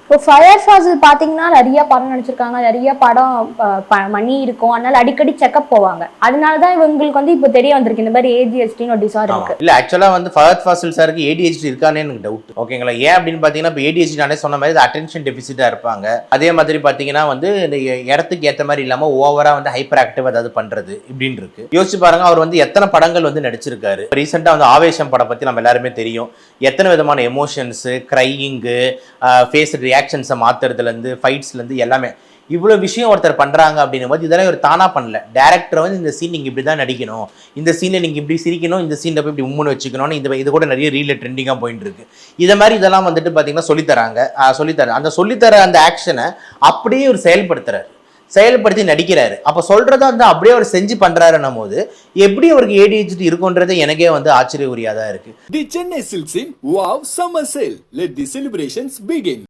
இப்போ ஃபயர் ஃபாசில் பார்த்தீங்கன்னா நிறைய படம் நடிச்சிருக்காங்க, நிறைய படம் மணி இருக்கும், அதனால அடிக்கடி செக்அப் போவாங்க. அதனால தான் இவங்களுக்கு வந்து இப்போ தெரிய வந்திருக்கு இந்த மாதிரி ஏடிஹெச்டின்னு ஒரு டிசார்டர் இருக்கு. இல்ல ஆக்சுவலா வந்து ஃபஹத் ஃபாசில் சாருக்கு ஏடிஹெச்டி இருக்கானே எனக்கு டவுட். ஓகேங்களா? ஏன் அப்படின்னு பாத்தீங்கன்னா இப்போ ஏடிஹெச்டி நானே சொன்ன மாதிரி அட்டென்ஷன் டெபிசிட்டா இருப்பாங்க. அதே மாதிரி பாத்தீங்கன்னா வந்து இந்த இடத்துக்கு ஏற்ற மாதிரி இல்லாம ஓவரா வந்து ஹைப்பர் ஆக்டிவ் ஏதாவது பண்றது இப்படின்னு இருக்கு. யோசிச்சு பாருங்க, அவர் வந்து எத்தனை படங்கள் வந்து நடிச்சிருக்காரு. ரீசெண்டா வந்து ஆவேசம் படம் பத்தி நம்ம எல்லாருமே தெரியும். எத்தனை விதமான எமோஷன்ஸ், கிரையிங்கு, ஃபேஸ் ரியாக்ஷன்ஸை மாத்துறதுல இருந்து ஃபைட்ஸ்ல இருந்து எல்லாமே இவ்வளவு விஷயம் ஒருத்தர் பண்றாங்க அப்படின்னும் போது இதெல்லாம் ஒரு தானா பண்ணல. டேரக்டர் வந்து இந்த சீன் நீங்க இப்படிதான் நடிக்கணும், இந்த சீன்ல நீங்க இப்படி சிரிக்கணும், இந்த சீன்ல போய் இப்படி உம்முன்னு வச்சுக்கணும்னு இது கூட நிறைய ரீல்ல ட்ரெண்டிங்கா போயிட்டு இருக்கு. இதை மாதிரி இதெல்லாம் வந்துட்டு பாத்தீங்கன்னா சொல்லித்தராங்க. அந்த சொல்லித்தர அந்த ஆக்ஷனை அப்படியே ஒரு செயல்படுத்தி நடிக்கிறாரு. அப்ப சொல்றத வந்து அப்படியே அவர் செஞ்சு பண்றாருன்னும் போது எப்படி அவருக்கு ஏடிஹெச்டி இருக்குன்றது எனக்கே வந்து ஆச்சரிய உரியாதா இருக்கு. தி சென்னை சில்க்ஸின் wow summer sale. Let the celebrations begin.